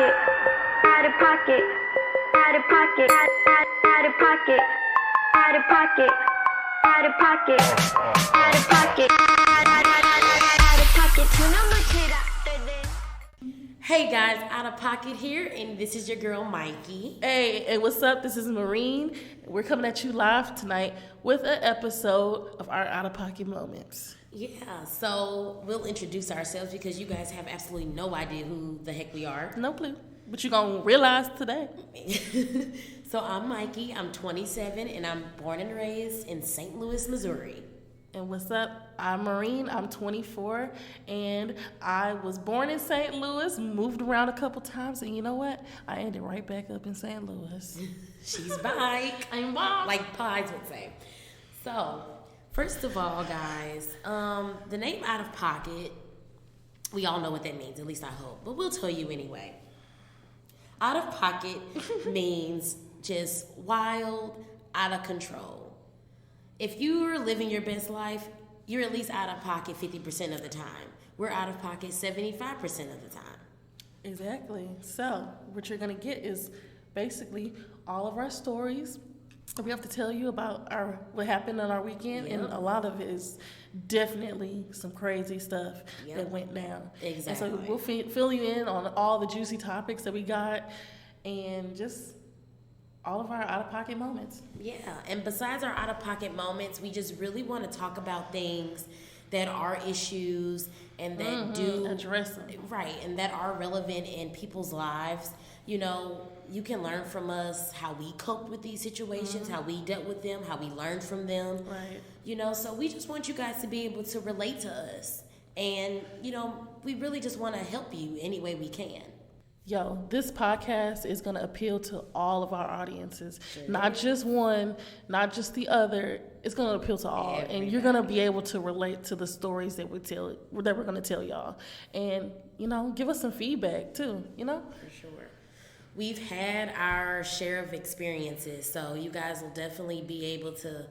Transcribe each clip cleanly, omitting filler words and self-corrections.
pocket, out of pocket, out of pocket, out of pocket, out of pocket, out of pocket, out of pocket, out of pocket. Hey guys, Out of Pocket here, and this is your girl Mykie. Hey, what's up? This is Maurine. We're coming at you live tonight with an episode of our Out of Pocket moments. Yeah, so we'll introduce ourselves because you guys have absolutely no idea who the heck we are. No clue, but you're gonna realize today. So I'm Mykie. I'm 27, and I'm born and raised in St. Louis, Missouri. And what's up? I'm Maurine. I'm 24, and I was born in St. Louis, moved around a couple times, and you know what? I ended right back up in St. Louis. She's back. I'm back. Like Pies would say. So, first of all, guys, the name Out of Pocket, we all know what that means, at least I hope, but we'll tell you anyway. Out of pocket means just wild, out of control. If you're living your best life, you're at least out of pocket 50% of the time. We're out of pocket 75% of the time. Exactly. So, what you're going to get is basically all of our stories. We have to tell you about what happened on our weekend, and a lot of it is definitely some crazy stuff that went down. Exactly. And so we'll fill you in on all the juicy topics that we got, and just all of our out-of-pocket moments. Yeah, and besides our out-of-pocket moments, we just really want to talk about things that are issues and that do address them. Right, and that are relevant in people's lives. You know, you can learn from us how we coped with these situations, how we dealt with them, how we learned from them. Right. You know, so we just want you guys to be able to relate to us. And, you know, we really just want to help you any way we can. Yo, this podcast is going to appeal to all of our audiences. Sure. Not just one, not just the other. It's going to appeal to all. Everybody. And you're going to be able to relate to the stories that we're going to tell y'all. And, you know, give us some feedback too, you know? For sure. We've had our share of experiences, so you guys will definitely be able to,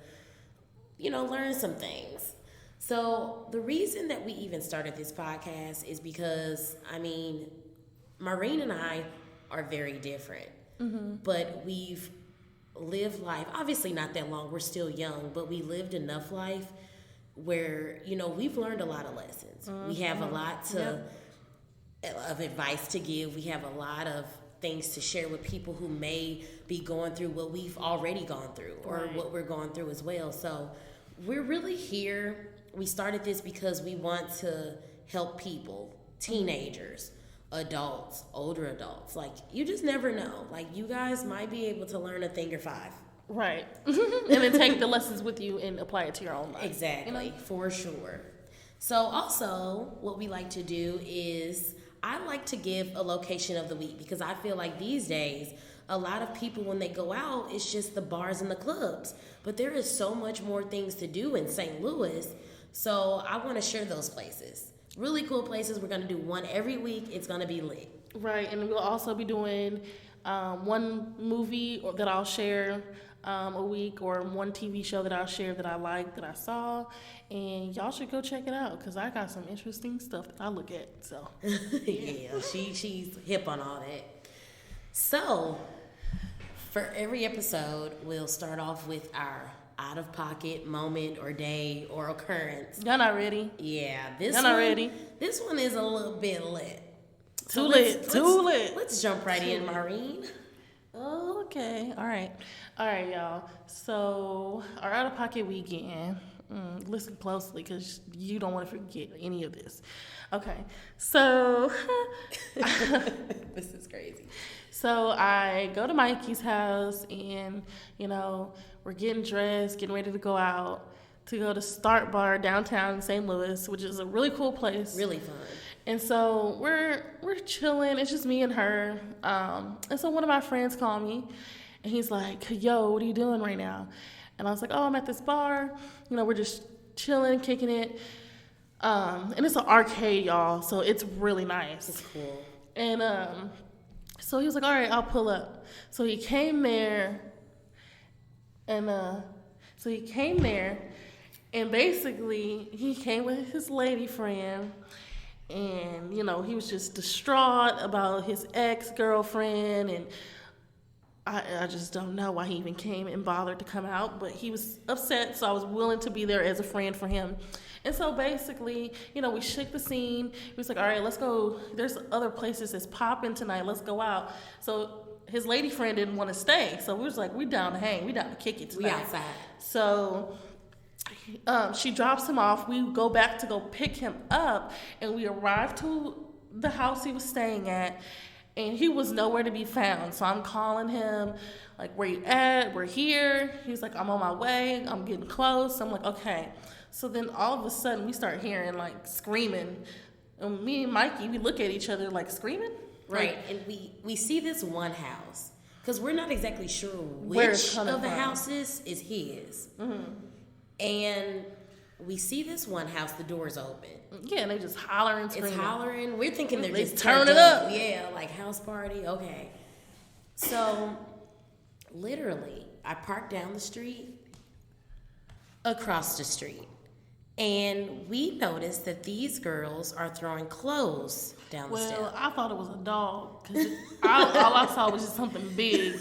you know, learn some things. So the reason that we even started this podcast is because, I mean, Maurine and I are very different, but we've lived life, obviously not that long, we're still young, but we lived enough life where, you know, we've learned a lot of lessons. We have a lot of advice to give. We have a lot of things to share with people who may be going through what we've already gone through or what we're going through as well. So we're really here. We started this because we want to help people, teenagers, adults, older adults. Like, you just never know. Like, you guys might be able to learn a thing or five. Right. And then take the lessons with you and apply it to your own life. Exactly. You know? For sure. So also, what we like to do is I like to give a location of the week because I feel like these days, a lot of people, when they go out, it's just the bars and the clubs. But there is so much more things to do in St. Louis. So I want to share those places. Really cool places. We're going to do one every week. It's going to be lit. Right, and we'll also be doing one movie that I'll share a week, or one TV show that I'll share that I like, that I saw, and y'all should go check it out because I got some interesting stuff that I look at. So yeah, she's hip on all that. So for every episode, we'll start off with our out-of-pocket moment or day or occurrence. Y'all not ready? Yeah, y'all not ready. This one is a little bit lit. Too lit. Let's jump right in, Maurine. Okay. All right, y'all. So our out-of-pocket weekend. Listen closely because you don't want to forget any of this. Okay. So this is crazy. So I go to Mykie's house, and, you know, we're getting dressed, getting ready to go out to go to Start Bar downtown in St. Louis, which is a really cool place. Really fun. And so we're chilling. It's just me and her. And so one of my friends called me, and he's like, "Yo, what are you doing right now?" And I was like, "Oh, I'm at this bar. You know, we're just chilling, kicking it." And it's an arcade, y'all, so it's really nice. It's cool. And so he was like, "All right, I'll pull up." So he came there, and basically he came with his lady friend, And, you know, he was just distraught about his ex-girlfriend, and I just don't know why he even came and bothered to come out, but he was upset, so I was willing to be there as a friend for him. And so basically, you know, we shook the scene. He was like, all right, let's go. There's other places that's popping tonight. Let's go out. So his lady friend didn't want to stay. So we was like, we down to hang. We down to kick it tonight. We outside. So she drops him off. We go back to go pick him up, and we arrived to the house he was staying at, and he was nowhere to be found. So I'm calling him, like, where you at? We're here. He's like, I'm on my way. I'm getting close. I'm like, okay. So then all of a sudden we start hearing, like, screaming. And me and Mykie, we look at each other like, screaming? Right. Like, And we see this one house, because we're not exactly sure Where it's which coming of the from. houses is his. Mm-hmm. And we see this one house, the door's open. yeah, and they just hollering, screaming. It's hollering. We're thinking they're They just turn turned it up. Yeah, like house party. Okay. So, literally, I parked down the street, across the street, and we noticed that these girls are throwing clothes down the Well, steps. I thought it was a dog, because all I saw was just something big,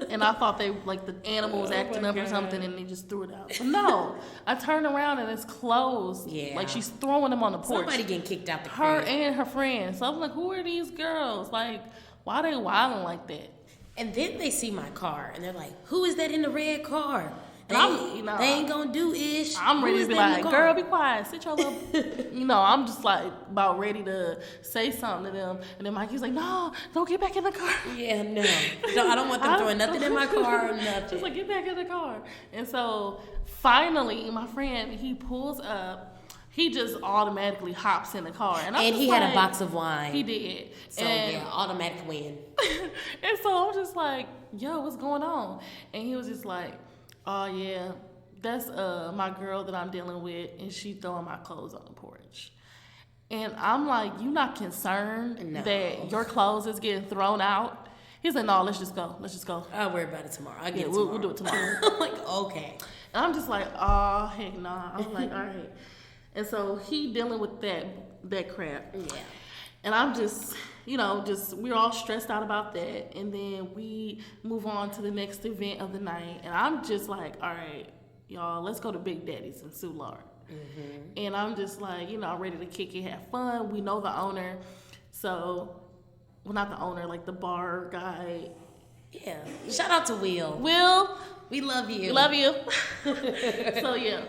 and I thought they, like, the animal was acting up or something, and they just threw it out. But no, I turned around and it's closed. Yeah. Like, she's throwing them on the porch. Somebody getting kicked out the Her crib. and her friend. So I'm like, who are these girls? Like, why they wilding like that? And then they see my car, and they're like, "Who is that in the red car?" They, I'm- you know, they ain't gonna do ish. I'm Who ready is to be that in like, the car? girl, be quiet. Sit your little... You know, I'm just, like, about ready to say something to them. And then Mikey's like, no, don't get back in the car. Yeah, no. I don't want them throwing nothing in my car or nothing. Just like, get back in the car. And so, finally, my friend, he pulls up. He just automatically hops in the car. And And he had a box of wine. He did. So, and, yeah, automatic win. and so I'm just like, yo, what's going on? And he was just like, oh, yeah, that's my girl that I'm dealing with, and she throwing my clothes on the porch. And I'm like, you not concerned No. that your clothes is getting thrown out? He's like, no, let's just go. Let's just go. I'll worry about it tomorrow. I'll get Yeah, it we'll tomorrow. do it tomorrow. I'm like, okay. And I'm just like, oh, heck nah. I'm like, all right. And so he dealing with that crap. Yeah. And I'm just, you know, we're all stressed out about that. And then we move on to the next event of the night. And I'm just like, all right, y'all, let's go to Big Daddy's in Soulard. Mm-hmm. And I'm just like, you know, ready to kick it, have fun. We know the owner. So, well, not the owner, like the bar guy. Yeah. Shout out to Will. Will, We love you. love you. So, yeah.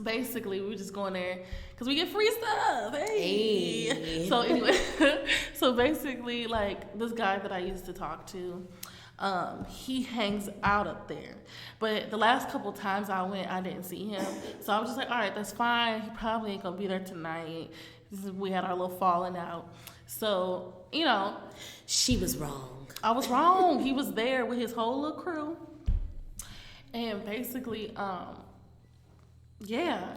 Basically, we were just going there because we get free stuff. Hey. So anyway, so basically, like this guy that I used to talk to, he hangs out up there. But the last couple times I went, I didn't see him. So I was just like, all right, that's fine. He probably ain't gonna be there tonight. We had our little falling out. So, you know, She was wrong. I was wrong. He was there with his whole little crew. And basically, yeah,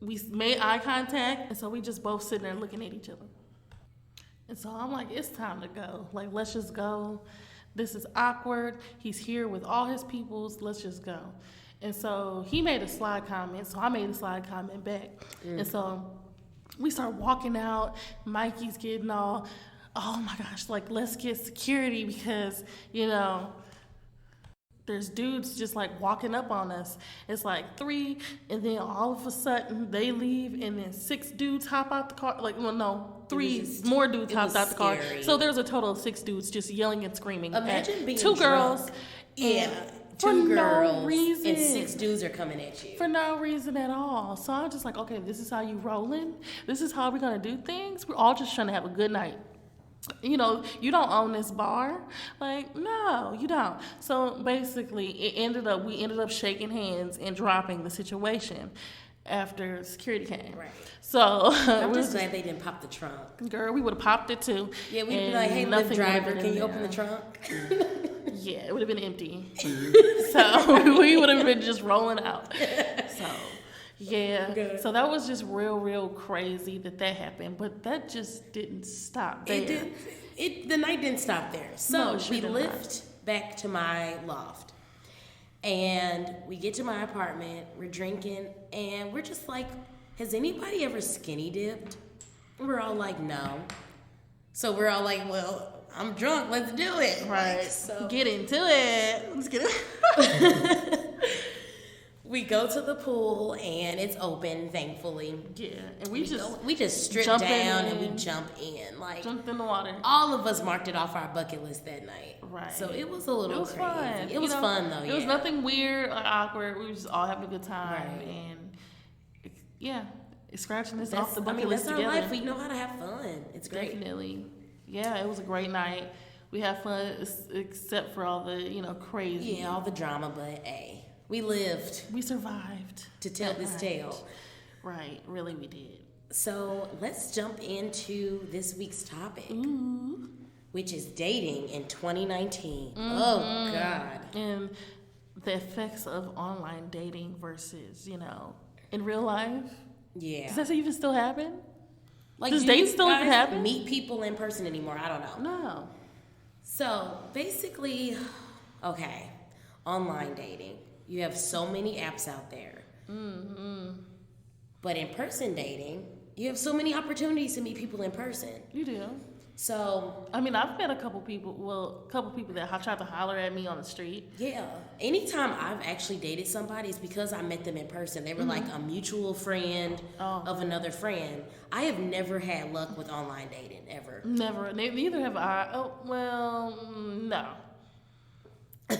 we made eye contact, and so we just both sitting there looking at each other. And so I'm like, it's time to go. Like, let's just go. This is awkward. He's here with all his peoples. Let's just go. And so he made a slide comment, so I made a slide comment back. And so we start walking out. Mikey's getting all, oh my gosh, like, let's get security because, you know, there's dudes just like walking up on us. It's like 3, and then all of a sudden they leave, and then 6 dudes hop out the car. Like, well, no, 3 more dudes hopped out the car. scary. So there's a total of 6 dudes just yelling and screaming. Imagine at being 2 drunk. girls. Yeah. and 2 for girls. no reason. And 6 dudes are coming at you. For no reason at all. So I'm just like, okay, this is how you rolling. This is how we're gonna do things. We're all just trying to have a good night. You know, you don't own this bar. Like, no, you don't. So basically, we ended up shaking hands and dropping the situation after security came. Right. So I'm we just was glad they didn't pop the trunk. girl, we would have popped it too. Yeah, we'd be and like, hey, Lyft nothing driver, would've can been you in open the there. trunk? Yeah, it would have been empty. So we would have been just rolling out. So yeah. Good. So that was just real crazy that happened. But that just didn't stop there. The night didn't stop there. So No, it we shouldn't lift back to my loft. And we get to my apartment, we're drinking, and we're just like, has anybody ever skinny dipped? We're all like, no. So we're all like, well, I'm drunk. Let's do it. Right. So get into it. Let's get it. we go to the pool and it's open, thankfully. Yeah, and we just strip down and we jump in. Like, jumped in the water. All of us marked it off our bucket list that night. Right. So it was a little crazy. Fun. It was fun though. It was nothing weird or awkward. We were just all having a good time, right. And scratching this off the bucket list that's together. our life. We know how to have fun. It's great. Definitely. Yeah, it was a great night. We had fun, except for all the crazy. Yeah, all the drama, but hey, we lived. We survived to tell this tale. Right, really, we did. So let's jump into this week's topic, which is dating in 2019. Mm-hmm. Oh God! And the effects of online dating versus in real life. Yeah. Does that even still happen? Like, does dating still even happen? Meet people in person anymore? I don't know. No. So basically, okay, online dating. You have so many apps out there. Mm-hmm. But in person dating, you have so many opportunities to meet people in person. You do. So I mean, I've met a couple people that have tried to holler at me on the street. Yeah. Anytime I've actually dated somebody, it's because I met them in person. They were like a mutual friend of another friend. I have never had luck with online dating, ever. Never. Neither have I. Oh, well, no.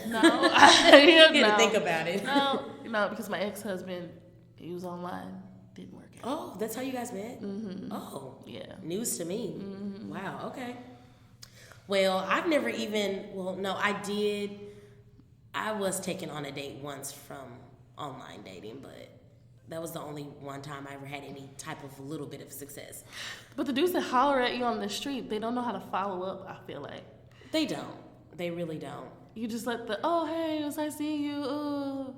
No. I had to think about it. No, because my ex-husband, he was online. Didn't work out. Oh, that's how you guys met? Mm-hmm. Oh. Yeah. News to me. Mm-hmm. Wow, okay. Well, I've never I did. I was taken on a date once from online dating, but that was the only one time I ever had any type of little bit of success. But the dudes that holler at you on the street, they don't know how to follow up, I feel like. They don't. They really don't. You just let hey, it was nice seeing you. Ooh.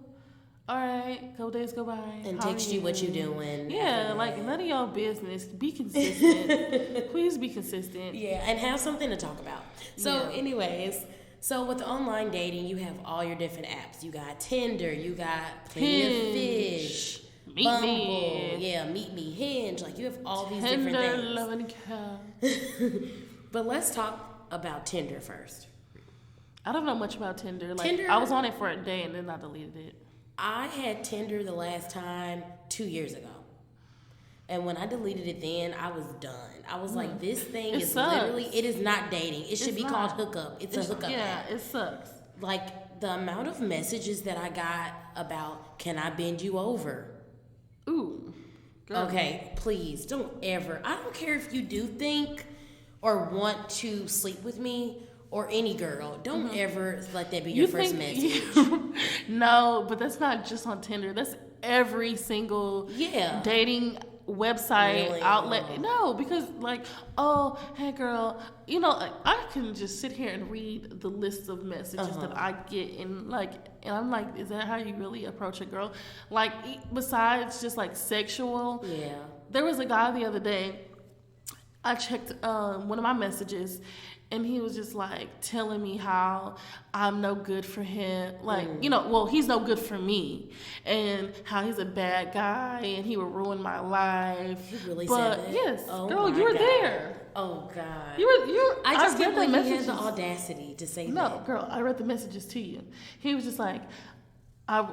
All right, couple days go by. And text you what you doing. Yeah, like none of y'all business. Be consistent. Please be consistent. Yeah, and have something to talk about. So anyways, so with online dating, you have all your different apps. You got Tinder, you got Plenty of Fish, Meet Me. Yeah, Meet Me, Hinge. Like you have all these Tinder, different things. Love and Care. But let's talk about Tinder first. I don't know much about Tinder. Tinder, I was on it for a day and then I deleted it. I had Tinder the last time 2 years ago. And when I deleted it then, I was done. I was like, this thing is literally, it is not dating. It should be called hookup. It's a hookup app. Yeah, it sucks. Like, the amount of messages that I got about, can I bend you over? Ooh. Girl. Okay, please, don't ever. I don't care if you do think or want to sleep with me or any girl. Don't ever let that be your first message. No, but that's not just on Tinder. That's every single dating website outlet. No, because hey girl, I can just sit here and read the list of messages that I get and I'm like, is that how you really approach a girl? Like, besides just like sexual. Yeah. There was a guy the other day, I checked one of my messages and he was just like telling me how I'm no good for him. He's no good for me. And how he's a bad guy and he would ruin my life. He really said that? Yes. Oh, girl, you were there. Oh, God. I just read can't the believe he messages. had the audacity to say that. No, girl, I read the messages to you. He was just like, I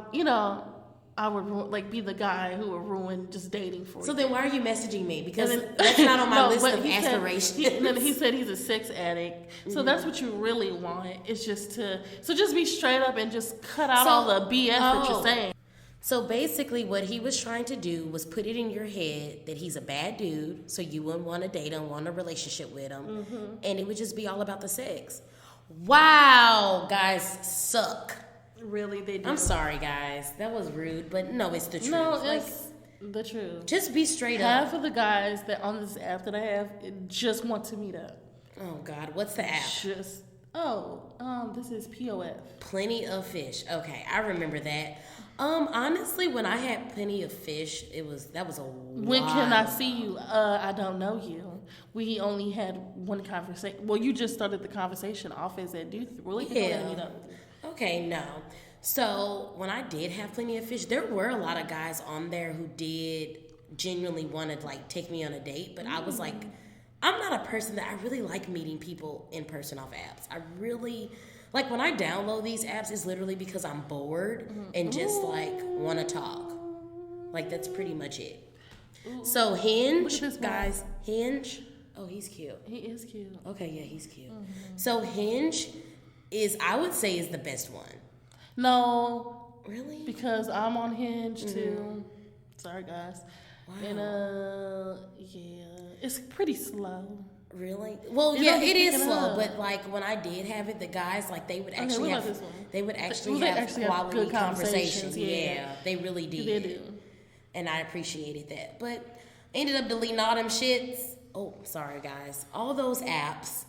would be the guy who would ruin just dating for you. So then why are you messaging me? Because that's not on my list of aspirations. He said he's a sex addict. So that's what you really want. It's just just be straight up and just cut out all the BS that you're saying. So basically what he was trying to do was put it in your head that he's a bad dude, so you wouldn't want to date him, want a relationship with him, and it would just be all about the sex. Wow, guys suck. Really, they do. I'm sorry, guys. That was rude, but no, it's the truth. No, it's the truth. Just be straight up. Half of the guys that on this app that I have just want to meet up. Oh, God. What's the app? This is POF. Plenty of Fish. Okay, I remember that. Honestly, when I had Plenty of Fish, that was a When can I see you? I don't know you. We only had one conversation. Well, you just started the conversation off as that dude. Really? Yeah. Okay, no. So when I did have Plenty of Fish, there were a lot of guys on there who did genuinely want to like take me on a date, but I was like, I'm not a person that I really like meeting people in person off apps. I really like when I download these apps, it's literally because I'm bored and just like want to talk. Like that's pretty much it. So Hinge, guys, Hinge. Oh, he's cute. He is cute. Okay, yeah, he's cute. So Hinge I would say is the best one. No. Really? Because I'm on Hinge too. Sorry, guys. Wow. And yeah, it's pretty slow. Really? Well, yeah, it is slow. But like when I did have it, the guys like they would actually have quality conversations. Yeah, they really did. They do. And I appreciated that. But I ended up deleting all them shits. Oh, sorry guys. All those apps.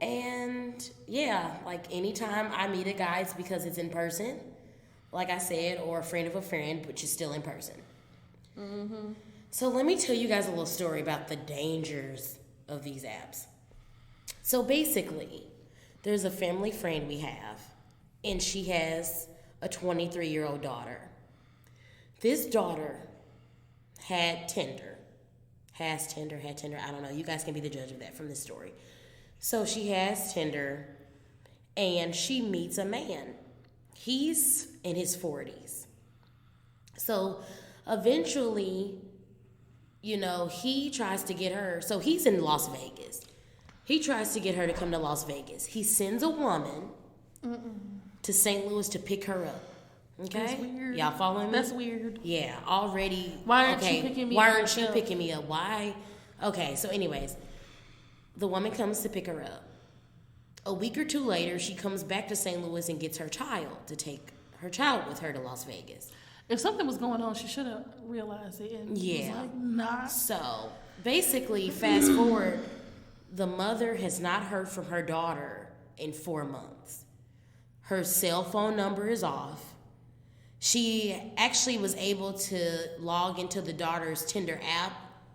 And yeah, like anytime I meet a guy, it's because it's in person, like I said, or a friend of a friend, which is still in person. So let me tell you guys a little story about the dangers of these apps. So basically, there's a family friend we have, and she has a 23-year-old daughter. This daughter had Tinder, I don't know. You guys can be the judge of that from this story. So she has Tinder, and she meets a man. He's in his 40s. So eventually, you know, he tries to get her. So he's in Las Vegas. He tries to get her to come to Las Vegas. He sends a woman to St. Louis to pick her up. Okay? That's weird. Y'all following me? That's weird. Yeah, already. Why aren't you picking me up? Why aren't you picking me up? Why? Okay, so anyways, the woman comes to pick her up. A week or two later, she comes back to St. Louis and gets her child to take her child with her to Las Vegas. If something was going on, she should have realized it. And yeah. Was like, nah. So basically, fast forward, the mother has not heard from her daughter in 4 months. Her cell phone number is off. She actually was able to log into the daughter's Tinder app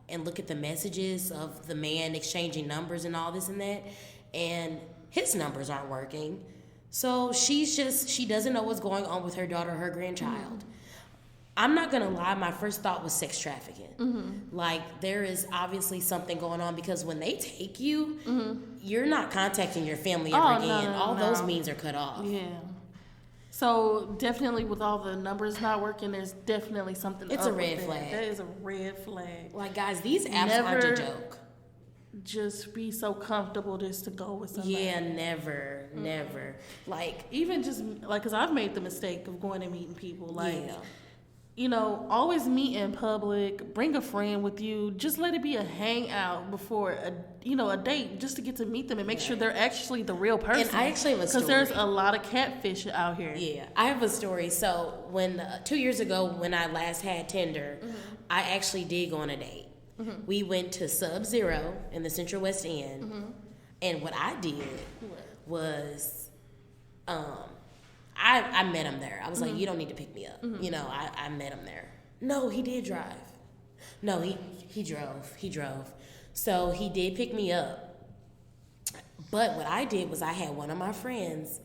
and look at the messages of the man exchanging numbers and all this and that. And his numbers aren't working. So she doesn't know what's going on with her daughter, her grandchild. I'm not going to lie, my first thought was sex trafficking. Like, there is obviously something going on because when they take you, you're not contacting your family ever again. All those means are cut off. Yeah. So, definitely with all the numbers not working, there's definitely something It's up a red with flag. That is a red flag. Like, guys, these apps aren't a joke. Just be so comfortable just to go with somebody. Yeah, never. Like, even just, like, because I've made the mistake of going and meeting people. Like, you know, always meet in public, bring a friend with you, just let it be a hangout before a date, just to get to meet them and make sure they're actually the real person. And I actually have a story. Because there's a lot of catfish out here. Yeah, I have a story. So when 2 years ago, when I last had Tinder, I actually did go on a date. We went to Sub-Zero in the Central West End, and what I did was, I met him there. I was like, you don't need to pick me up. You know, I met him there. No, he did drive. No, he drove. So he did pick me up. But what I did was I had one of my friends.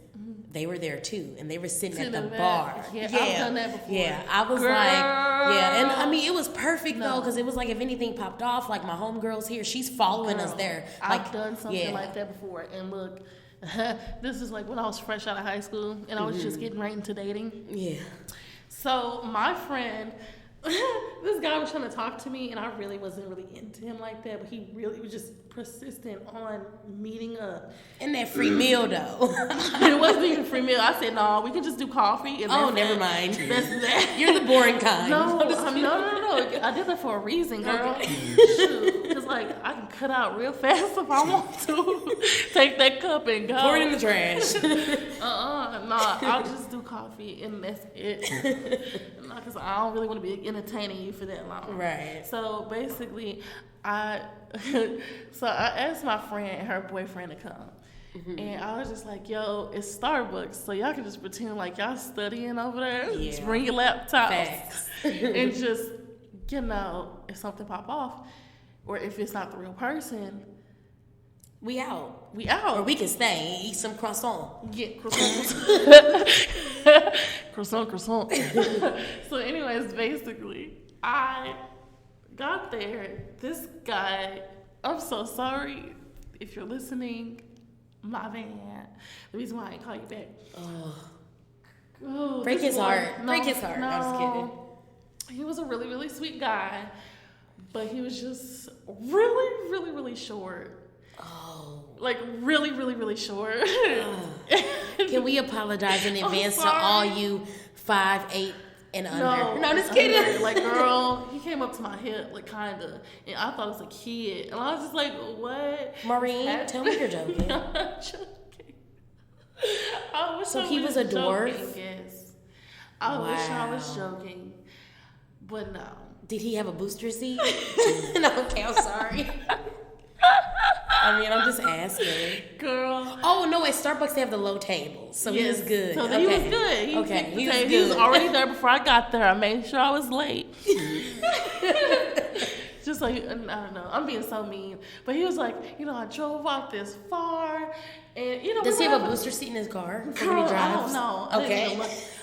They were there too, and they were sitting at the bar. Yeah, I've done that before. Yeah, I was like, yeah, and I mean, it was perfect though, because it was like if anything popped off, like my homegirl's here, she's following us there. Like, I've done something like that before, and look, this is like when I was fresh out of high school, and I was just getting right into dating. Yeah. So my friend, this guy was trying to talk to me, and I really wasn't really into him like that, but he really was just persistent on meeting up. And that free meal, though. It wasn't even a free meal. I said, no, we can just do coffee. And never mind. That's that. You're the boring kind. No. I did that for a reason, girl. Shoot. Because, like, I can cut out real fast if I want to. Take that cup and go. Pour it in the trash. I'll just do coffee, and that's it. Because I don't really want to be entertaining you for that long. Right. So, basically, I asked my friend and her boyfriend to come. And I was just like, yo, it's Starbucks, so y'all can just pretend like y'all studying over there. Yeah. Just bring your laptops. And just, you know, if something pop off, or if it's not the real person, we out. Or we can stay and eat some croissant. Yeah, croissant. croissant. So anyways, basically, I got there. This guy, I'm so sorry if you're listening. My bad. The reason why I didn't call you back. Oh, break his heart. No, break his heart. No. I'm just kidding. He was a really, really sweet guy, but he was just really, really, really short. Oh. Like really, really, really short. Can we apologize in advance to all you 5'8" and under? No, just kidding. Like, girl, he came up to my hip, like, kinda, and I thought it was a kid, and I was just like, what? Maurine, tell me you're joking. I'm joking. So he was a dwarf? Yes. I wish I was joking, but no. Did he have a booster seat? No, okay, I'm sorry. I mean, I'm just asking. Girl. Oh, no, at Starbucks they have the low tables, so he was good. So he was good. He was already there before I got there. I made sure I was late. Just like, I don't know, I'm being so mean. But he was like, I drove out this far, and Does he have a booster seat in his car? Girl, I don't know. Okay.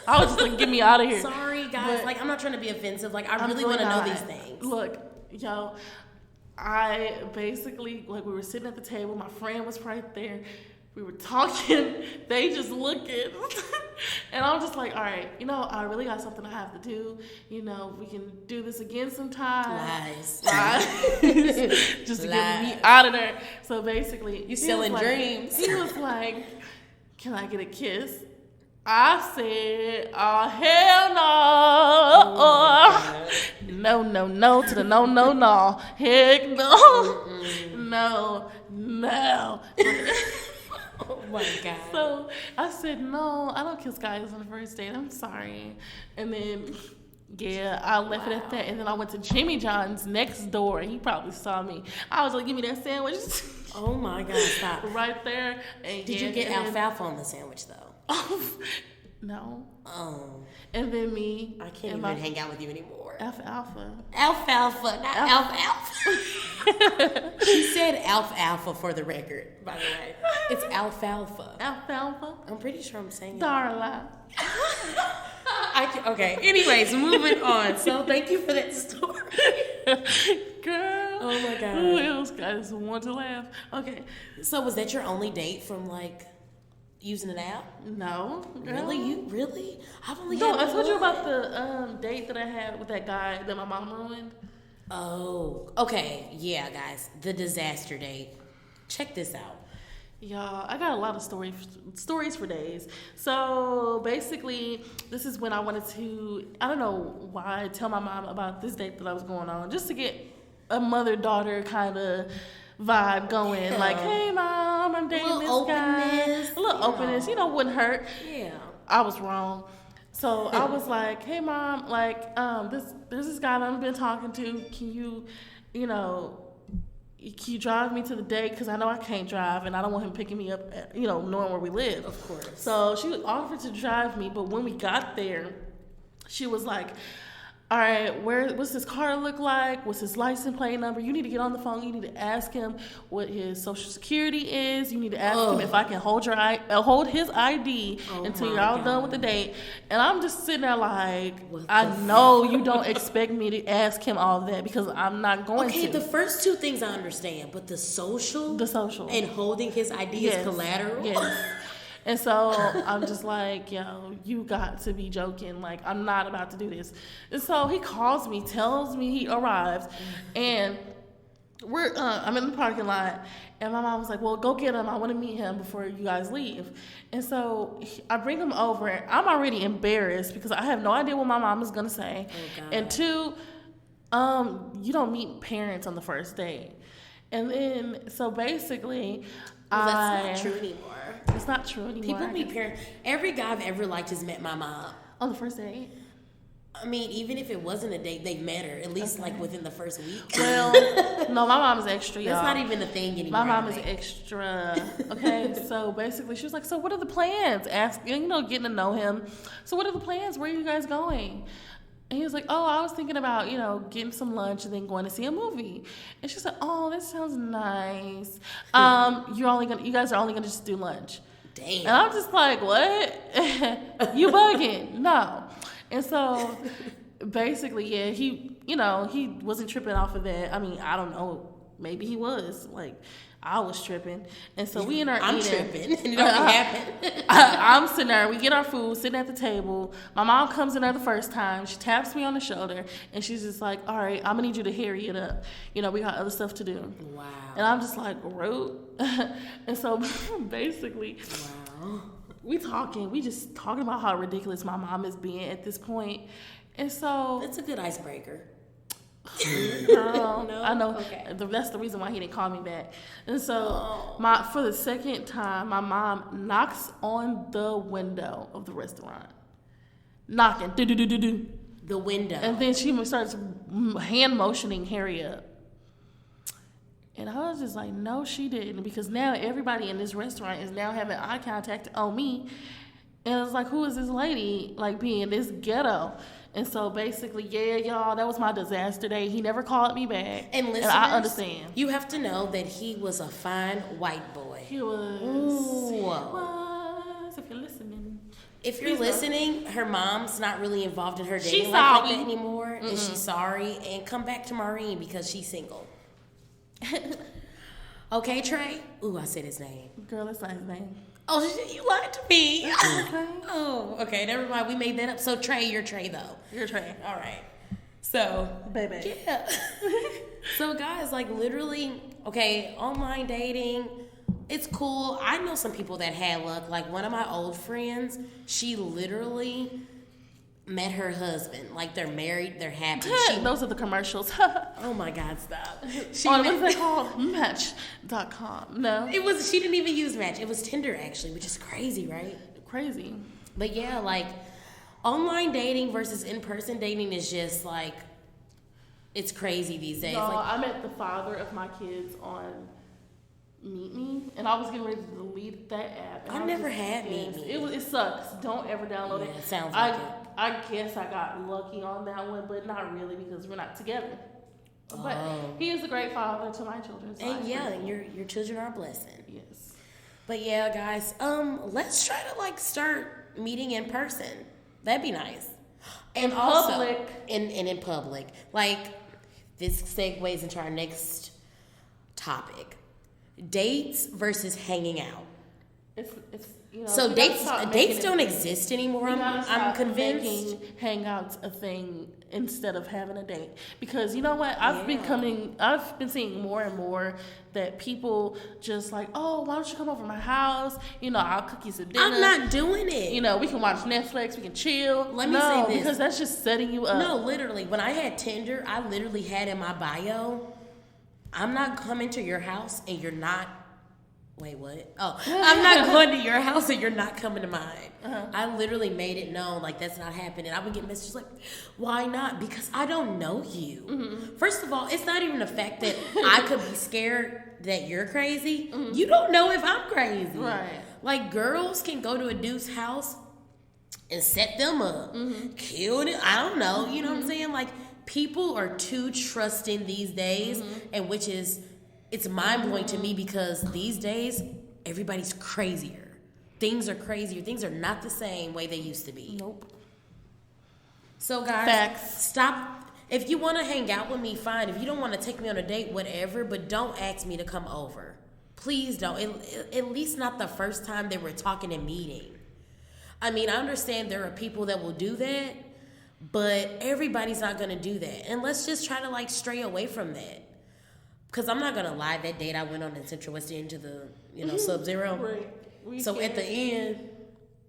I was just like, get me out of here. Sorry, guys. But, I'm not trying to be offensive. I really want to know these things. Look, I basically, we were sitting at the table. My friend was right there. We were talking. They just looking. And I'm just like, all right, I really got something I have to do. We can do this again sometime. Lies. Just to get me out of there. So basically. You selling dreams. He was like, can I get a kiss? I said, oh, hell no. No to the no. Heck no. No. Oh my God. So I said, no, I don't kiss guys on the first date. I'm sorry. And then, I left it at that. And then I went to Jimmy John's next door. He probably saw me. I was like, give me that sandwich. Oh my God, stop. Right there. And Did you get alfalfa on the sandwich though? No. Oh. And then me. I can't even hang out with you anymore. Alfalfa, not alfalfa. She said alfalfa for the record, by the way. It's alfalfa. Alfalfa? I'm pretty sure I'm saying it. Darla. Okay, anyways, moving on. So thank you for that story. Girl. Oh my God. Who else got someone to laugh? Okay. So was that your only date from using an app? No. Girl. Really? I've only No, had I told you about the date that I had with that guy that my mom ruined. Oh, okay. Yeah, guys. The disaster date. Check this out. Y'all, I got a lot of stories for days. So basically, this is when I wanted to, I don't know why, tell my mom about this date that I was going on, just to get a mother-daughter kind of vibe going. Yeah. Like, hey, Mom, I'm dating this guy. A little openness, wouldn't hurt. Yeah. I was wrong. So I was like, hey, Mom, there's this guy that I've been talking to. Can you drive me to the date? Because I know I can't drive, and I don't want him picking me up, knowing where we live. Of course. So she offered to drive me, but when we got there, she was like, all right, what's his car look like? What's his license plate number? You need to get on the phone. You need to ask him what his social security is. You need to ask him if I can hold his ID until you're all done with the date. And I'm just sitting there like, I know you don't expect me to ask him all that because I'm not going to. Okay, the first two things I understand, but the social and holding his ID is collateral? Yes. And so I'm just like, you got to be joking. Like, I'm not about to do this. And so he calls me, tells me he arrives, and I'm in the parking lot, and my mom was like, well, go get him. I want to meet him before you guys leave. And so I bring him over, and I'm already embarrassed because I have no idea what my mom is going to say. Oh, and two, you don't meet parents on the first date. And then, so basically, that's not true anymore. It's not true anymore. People meet parents. Every guy I've ever liked has met my mom. On the first date? I mean, even if it wasn't a date, they've met her, at least within the first week. Well, no, my mom is extra, y'all. That's not even a thing anymore. My mom is extra. Okay, so basically, she was like, so what are the plans? Getting to know him. So what are the plans? Where are you guys going? And he was like, oh, I was thinking about, getting some lunch and then going to see a movie. And she said, oh, that sounds nice. You guys are only gonna just do lunch. Damn. And I'm just like, what? You bugging? No. And so basically, yeah, he wasn't tripping off of that. I mean, I don't know. Maybe he was. Like, I was tripping. And so we in our I'm eating. tripping. And it don't happen. I'm sitting there. We get our food, sitting at the table. My mom comes in there the first time. She taps me on the shoulder, and she's just like, all right, I'm going to need you to hurry it up. We got other stuff to do. Wow. And I'm just like, rude. And so basically, Wow. we just talking about how ridiculous my mom is being at this point. And so That's a good icebreaker. girl, No? I know. Okay. That's the reason why he didn't call me back. And so for the second time, my mom knocks on the window of the restaurant. Knocking. Do-do-do-do-do. The window. And then she starts hand motioning Harry up. And I was just like, no, she didn't. Because now everybody in this restaurant is now having eye contact on me. And it's like, who is this lady, like, being this ghetto? And so basically, yeah, y'all, that was my disaster day. He never called me back. And listeners, I understand. You have to know that he was a fine white boy. He was. Ooh. He was. If you're listening. If you're listening, her mom's not really involved in her dating She's life like sorry. that anymore. And she's sorry. And come back to Maurine because she's single. Okay, Trey? Ooh, I said his name. Girl, that's not his name. Oh, shit, you lied to me. Okay. Oh, okay, never mind. We made that up. So, Trey, you're Trey, though. You're Trey. All right. So, Baby. yeah. So, guys, like, literally, okay, online dating, it's cool. I know some people that had luck. Like, one of my old friends, she literally met her husband. Like, they're married, they're happy. Those are the commercials. Oh, my God, stop. What is that called? Match.com. No. She didn't even use Match. It was Tinder, actually, which is crazy, right? Crazy. But yeah, like, online dating versus in-person dating is just, like, it's crazy these days. No, Like, I met the father of my kids on Meet Me, and I was getting ready to delete that app. And I was never just had pissed. Meet Me. It sucks. Don't ever download Yeah, it. it sounds like it. I guess I got lucky on that one, but not really because we're not together. But he is a great father to my children. So and yeah, your children are a blessing. Yes. But yeah, guys, let's try to, like, start meeting in person. That'd be nice. And In also, public. And in public. Like, this segues into our next topic. Dates versus hanging out. It's So we gotta dates stop making dates it- don't exist anymore. we gotta I'm stop convinced. making hangouts a thing instead of having a date, because you know what, I've been seeing more and more that people just like, oh, why don't you come over to my house? I'll cook you some dinner. I'm not doing it. We can watch Netflix, we can chill. Let me say this. Because that's just setting you up. No, literally. When I had Tinder, I literally had in my bio, I'm not coming to your house and you're not. Wait, what? Oh, I'm not going to your house and you're not coming to mine. I literally made it known, like, that's not happening. I would get messages like, why not? Because I don't know you. Mm-hmm. First of all, it's not even the fact that I could be scared that you're crazy. Mm-hmm. You don't know if I'm crazy. Right. Like, girls can go to a dude's house and set them up. Mm-hmm. Kill it. I don't know. You know what I'm saying? Like, people are too trusting these days, and which is... It's mind-blowing to me because these days, everybody's crazier. Things are crazier. Things are not the same way they used to be. Nope. So, guys, Facts. stop. If you want to hang out with me, fine. If you don't want to take me on a date, whatever, but don't ask me to come over. Please don't. At least not the first time that we're talking and meeting. I mean, I understand there are people that will do that, but everybody's not going to do that. And let's just try to, like, stray away from that. Because I'm not going to lie, that date I went on in Central West End to the, Sub-Zero. Right. So at the end,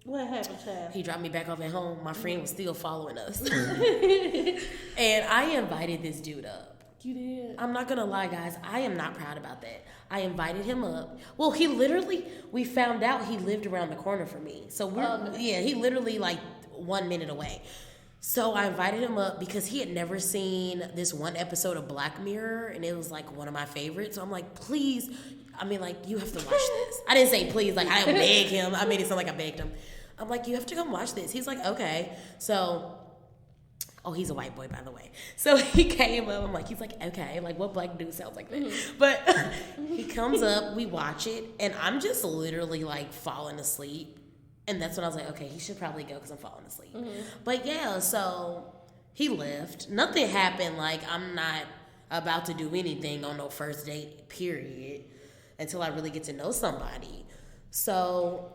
What happened, child? he dropped me back off at home. My friend was still following us. And I invited this dude up. You did. I'm not going to lie, guys. I am not proud about that. I invited him up. Well, we found out he lived around the corner from me. So, he literally, like, 1 minute away. So I invited him up because he had never seen this one episode of Black Mirror, and it was, like, one of my favorites. So I'm like, please, you have to watch this. I didn't say please, like, I didn't beg him. I made it sound like I begged him. I'm like, you have to come watch this. He's like, okay. So, he's a white boy, by the way. So he came up. I'm like, he's like, okay. Like, what black dude sounds like that? Mm-hmm. But he comes up, we watch it, and I'm just literally, like, falling asleep. And that's when I was like, okay, he should probably go because I'm falling asleep. Mm-hmm. But yeah, so He left. Nothing happened. Like, I'm not about to do anything on no first date, period, until I really get to know somebody. So,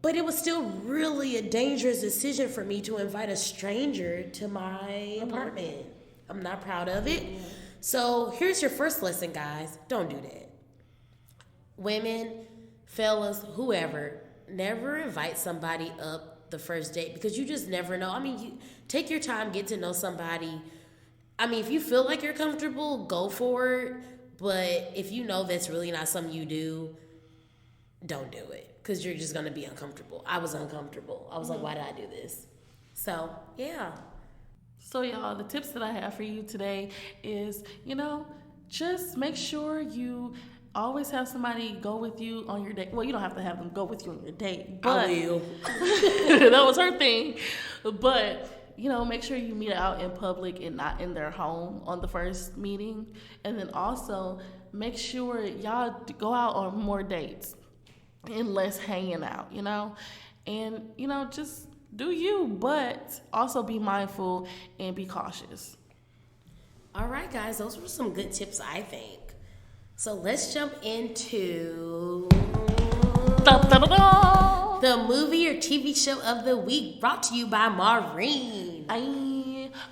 but it was still really a dangerous decision for me to invite a stranger to my apartment. I'm not proud of it. So here's your first lesson, guys. Don't do that. Women, fellas, whoever, never invite somebody up the first date because you just never know. I mean, you take your time, get to know somebody. I mean, if you feel like you're comfortable, go for it. But if you know that's really not something you do, don't do it because you're just going to be uncomfortable. I was uncomfortable. I was like, why did I do this? So, yeah. So, y'all, the tips that I have for you today is, just make sure you always have somebody go with you on your date. Well, you don't have to have them go with you on your date. But, I will. That was her thing. But, make sure you meet out in public and not in their home on the first meeting. And then also make sure y'all go out on more dates and less hanging out, And, just do you, but also be mindful and be cautious. All right, guys, those were some good tips, I think. So let's jump into the movie or TV show of the week, brought to you by Maurine.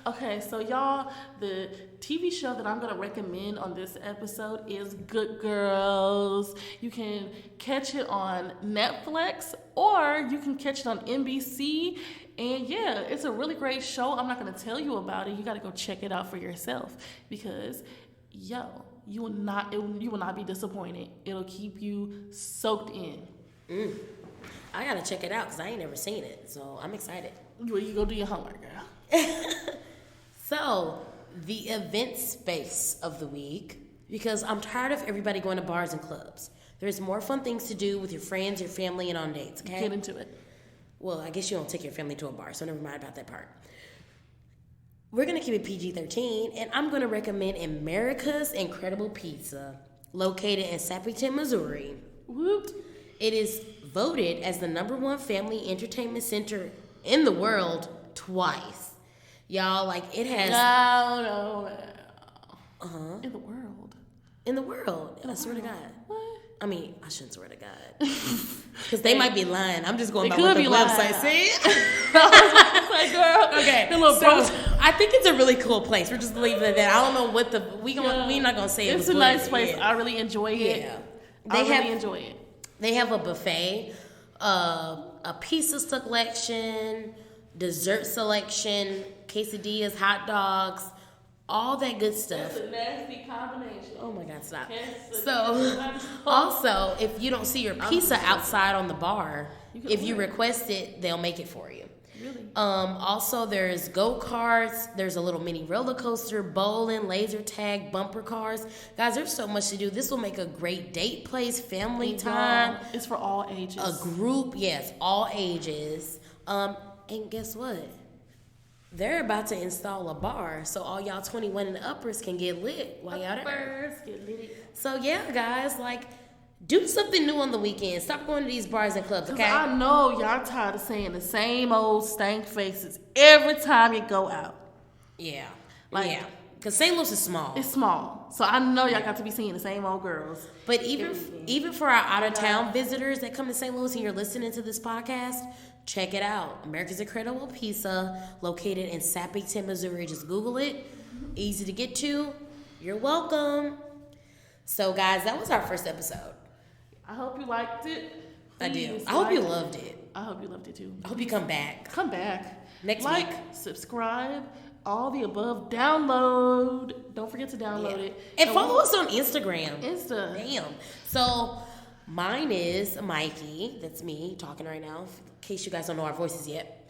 Okay, so y'all, the TV show that I'm going to recommend on this episode is Good Girls. You can catch it on Netflix or you can catch it on NBC. And yeah, it's a really great show. I'm not going to tell you about it. You got to go check it out for yourself because, you will not be disappointed. It'll keep you soaked in. I got to check it out because I ain't never seen it. So I'm excited. You go do your homework, girl. So, the event space of the week, because I'm tired of everybody going to bars and clubs. There's more fun things to do with your friends, your family, and on dates, okay? Get into it. Well, I guess you don't take your family to a bar, so never mind about that part. We're going to keep it PG-13, and I'm going to recommend America's Incredible Pizza, located in Sappington, Missouri. Whoop. It is voted as the #1 family entertainment center in the world twice. Y'all, it has... No. Uh-huh. In the world. I swear to God. What? I mean, I shouldn't swear to God. Because they might be lying. I'm just going by They what the could be website lying. said. Like, girl. Okay, So, I think it's a really cool place. We're just leaving it at that. I don't know what we're not going to say it's it was a nice good. place. Yeah. I really enjoy it. Yeah. I really enjoy it. They have a buffet, a pizza selection, dessert selection, quesadillas, hot dogs, all that good stuff. That's a nasty combination. Oh my God, stop. So, also, if you don't see your pizza outside on the bar, if you request it, they'll make it for you. Really? Also, there's go-karts, there's a little mini roller coaster, bowling, laser tag, bumper cars. Guys, there's so much to do. This will make a great date place, family time. It's for all ages. A group, yes, all ages. And guess what? They're about to install a bar, so all y'all 21 and uppers can get lit while y'all there. Get lit. So yeah, guys, do something new on the weekend. Stop going to these bars and clubs, okay? I know y'all tired of saying the same old stank faces every time you go out. Yeah. Because St. Louis is small. It's small. So I know y'all got to be seeing the same old girls. But even for our out-of-town visitors that come to St. Louis and you're listening to this podcast, check it out. America's Incredible Pizza, located in Sappington, Missouri. Just Google it. Easy to get to. You're welcome. So, guys, that was our first episode. I hope you liked it. I did. I hope you loved it. I hope you loved it too. I hope you come back. Come back. Next week. Subscribe, all the above. Download. Don't forget to download it. And follow us on Instagram. Damn. So, mine is Mykie. That's me talking right now, in case you guys don't know our voices yet.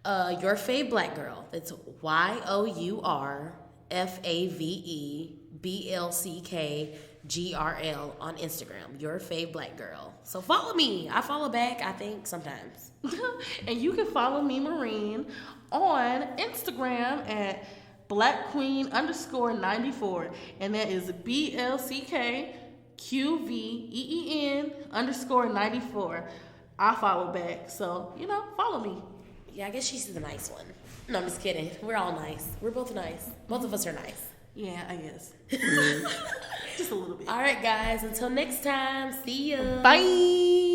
Your Fave Black Girl. That's YOURFAVEBLCKGRL on Instagram. Your Fave Black Girl. So follow me. I follow back, I think, sometimes. And you can follow me, Maurine, on Instagram at BlackQueen_94. And that is BLCKQVEEN_94. I follow back. So, follow me. Yeah, I guess she's the nice one. No, I'm just kidding. We're all nice. We're both nice. Both of us are nice. Yeah, I guess. Just a little bit. All right, guys. Until next time. See ya. Bye.